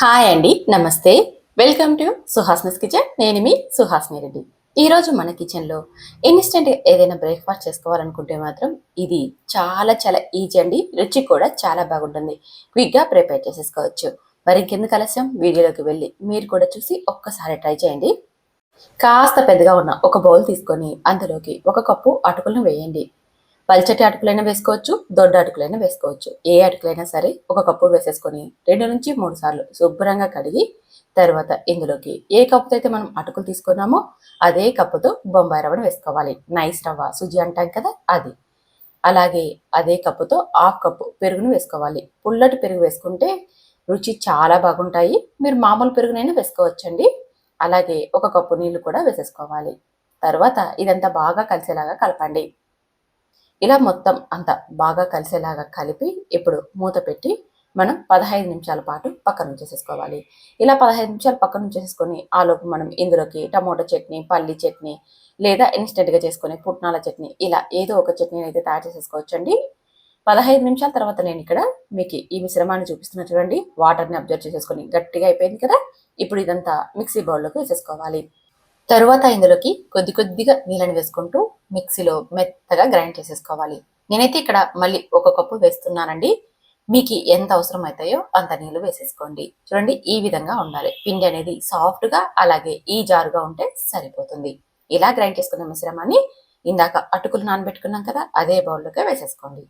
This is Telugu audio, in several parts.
హాయ్ అండి, నమస్తే. Welcome to Suhasini's kitchen. నేను మీ సుహాస్ని రెడ్డి. ఈరోజు మన కిచెన్లో ఇన్స్టెంట్ ఏదైనా బ్రేక్ఫాస్ట్ చేసుకోవాలనుకుంటే మాత్రం ఇది చాలా చాలా ఈజీ అండి. రుచి కూడా చాలా బాగుంటుంది. క్విక్గా ప్రిపేర్ చేసేసుకోవచ్చు. మరి ఇంకెందుకు ఆలస్యం, వీడియోలోకి వెళ్ళి మీరు కూడా చూసి ఒక్కసారి ట్రై చేయండి. కాస్త పెద్దగా ఉన్న ఒక బౌల్ తీసుకొని అందులోకి ఒక కప్పు అటుకులను వేయండి. పల్చటి అటుకులైనా వేసుకోవచ్చు, దొడ్డ అటుకులైనా వేసుకోవచ్చు. ఏ అటుకులైనా సరే ఒక కప్పు వేసేసుకొని 2 నుంచి 3 సార్లు శుభ్రంగా కడిగి తర్వాత ఇందులోకి ఏ కప్పుతో అయితే మనం అటుకులు తీసుకున్నామో అదే కప్పుతో బొంబాయి రవ్వను వేసుకోవాలి. నైస్ రవ్వ, సుజి అంటాం కదా అది. అలాగే అదే కప్పుతో హాఫ్ కప్పు పెరుగును వేసుకోవాలి. పుల్లటి పెరుగు వేసుకుంటే రుచి చాలా బాగుంటాయి. మీరు మామూలు పెరుగునైనా వేసుకోవచ్చండి. అలాగే ఒక కప్పు నీళ్లు కూడా వేసేసుకోవాలి. తర్వాత ఇదంతా బాగా కలిసేలాగా కలపండి. ఇలా మొత్తం అంతా బాగా కలిసేలాగా కలిపి ఇప్పుడు మూత పెట్టి మనం 15 నిమిషాల పాటు పక్కన ఉంచేసేసుకోవాలి. ఇలా 15 నిమిషాలు పక్కన ఉంచేసుకొని ఆలోపు మనం ఇందులోకి టమోటా చట్నీ, పల్లి చట్నీ లేదా ఇన్స్టెంట్గా చేసుకునే పుట్నాల చట్నీ ఇలా ఏదో ఒక చట్నీని అయితే తయారు చేసేసుకోవచ్చండి. 15 నిమిషాల తర్వాత నేను ఇక్కడ మీకు ఈ మిశ్రమాన్ని చూపిస్తున్నా చూడండి. వాటర్ని అబ్జర్వ్ చేసేసుకొని గట్టిగా అయిపోయింది కదా. ఇప్పుడు ఇదంతా మిక్సీ బౌల్లోకి వేసేసుకోవాలి. తరువాత ఇందులోకి కొద్ది కొద్దిగా నీళ్ళని వేసుకుంటూ మిక్సీలో మెత్తగా గ్రైండ్ చేసేసుకోవాలి. నేనైతే ఇక్కడ మళ్ళీ ఒక కప్పు వేస్తున్నానండి. మీకు ఎంత అవసరం అవుతాయో అంత నీళ్ళు వేసేసుకోండి. చూడండి, ఈ విధంగా ఉండాలి. పిండి అనేది సాఫ్ట్గా అలాగే ఈ జారుగా ఉంటే సరిపోతుంది. ఇలా గ్రైండ్ చేసుకున్న మిశ్రమాన్ని ఇందాక అటుకులు నానబెట్టుకున్నాం కదా, అదే బౌల్లోకి వేసేసుకోండి.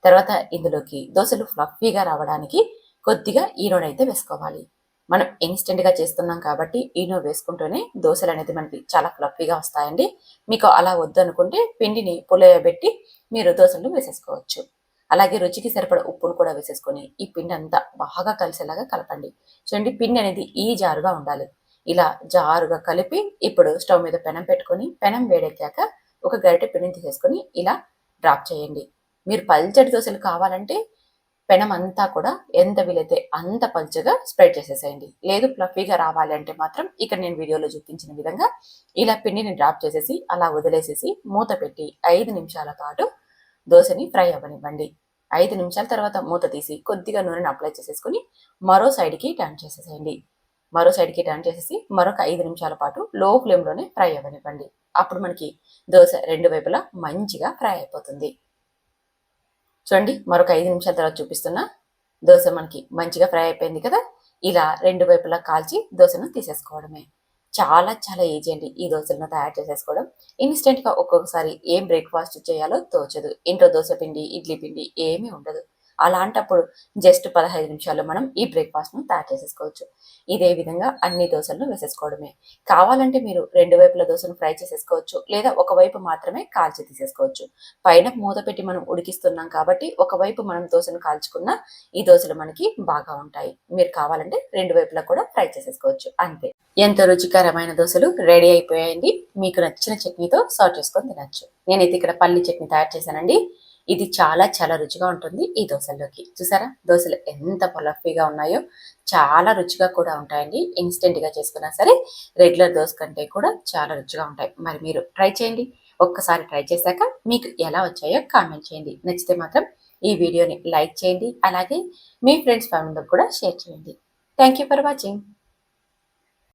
తర్వాత ఇందులోకి దోశలు ఫ్లఫీగా రావడానికి కొద్దిగా ఈనోని అయితే వేసుకోవాలి. మనం ఇన్స్టెంట్గా చేస్తున్నాం కాబట్టి ఈనో వేసుకుంటూనే దోశలు అనేది మనకి చాలా ఫ్లఫీగా వస్తాయండి. మీకు అలా వద్దనుకుంటే పిండిని పులయబెట్టి మీరు దోశలు వేసేసుకోవచ్చు. అలాగే రుచికి సరిపడ ఉప్పును కూడా వేసేసుకొని ఈ పిండి అంతా బాగా కలిసేలాగా కలపండి. చూడండి, పిండి అనేది ఈ జారుగా ఉండాలి. ఇలా జారుగా కలిపి ఇప్పుడు స్టవ్ మీద పెనం పెట్టుకొని పెనం వేడెక్కాక ఒక గరిటె పిండిని తీసేసుకొని ఇలా డ్రాప్ చేయండి. మీరు పల్చటి దోశలు కావాలంటే పెనం అంతా కూడా ఎంత వీలైతే అంత పల్చగా స్ప్రెడ్ చేసేసేయండి. లేదు ఫ్లఫీగా రావాలి అంటే మాత్రం ఇక్కడ నేను వీడియోలో చూపించిన విధంగా ఇలా పిండిని డ్రాప్ చేసేసి అలా వదిలేసేసి మూత పెట్టి 5 నిమిషాల పాటు దోశని ఫ్రై అవ్వనివ్వండి. 5 నిమిషాల తర్వాత మూత తీసి కొద్దిగా నూనెని అప్లై చేసేసుకొని మరో సైడ్కి టర్న్ చేసేసేయండి. మరో సైడ్కి టర్న్ చేసేసి మరొక 5 నిమిషాల పాటు లో ఫ్లేమ్లోనే ఫ్రై అవ్వనివ్వండి. అప్పుడు మనకి దోశ 2 వైపులా మంచిగా ఫ్రై అయిపోతుంది. చూడండి, మరొక 5 నిమిషాల తర్వాత చూపిస్తున్నా. దోశ మనకి మంచిగా ఫ్రై అయిపోయింది కదా. ఇలా 2 వైపులా కాల్చి దోశను తీసేసుకోవడమే. చాలా చాలా ఈజీ అండి ఈ దోశలను తయారు చేసేసుకోవడం. ఇన్స్టెంట్గా ఒక్కొక్కసారి ఏం బ్రేక్ఫాస్ట్ చేయాలో తోచదు. ఇంట్లో దోశ పిండి, ఇడ్లీ పిండి ఏమీ ఉండదు. అలాంటప్పుడు జస్ట్ 15 నిమిషాల్లో మనం ఈ బ్రేక్ఫాస్ట్ను తయారు చేసేసుకోవచ్చు. ఇదే విధంగా అన్ని దోశలను వేసేసుకోవడమే. కావాలంటే మీరు 2 వైపుల దోశను ఫ్రై చేసేసుకోవచ్చు, లేదా ఒకవైపు మాత్రమే కాల్చి తీసేసుకోవచ్చు. పైన మూత పెట్టి మనం ఉడికిస్తున్నాం కాబట్టి ఒకవైపు మనం దోశను కాల్చుకున్నా ఈ దోశలు మనకి బాగా ఉంటాయి. మీరు కావాలంటే 2 వైపులా కూడా ఫ్రై చేసేసుకోవచ్చు. అంతే. ఎంతో రుచికరమైన దోశలు రెడీ అయిపోయాయండి. మీకు నచ్చిన చట్నీతో సర్వ్ చేసుకొని తినచ్చు. నేనైతే ఇక్కడ పల్లి చట్నీ తయారు చేశానండి. ఇది చాలా చాలా రుచిగా ఉంటుంది ఈ దోశల్లోకి. చూసారా, దోశలు ఎంత పలఫీగా ఉన్నాయో, చాలా రుచిగా కూడా ఉంటాయండి. ఇన్స్టెంట్గా చేసుకున్నా సరే రెగ్యులర్ దోశ కంటే కూడా చాలా రుచిగా ఉంటాయి. మరి మీరు ట్రై చేయండి. ఒక్కసారి ట్రై చేశాక మీకు ఎలా వచ్చాయో కామెంట్ చేయండి. నచ్చితే మాత్రం ఈ వీడియోని లైక్ చేయండి. అలాగే మీ ఫ్రెండ్స్ ఫ్యామిలీతో కూడా షేర్ చేయండి. Thank you for watching.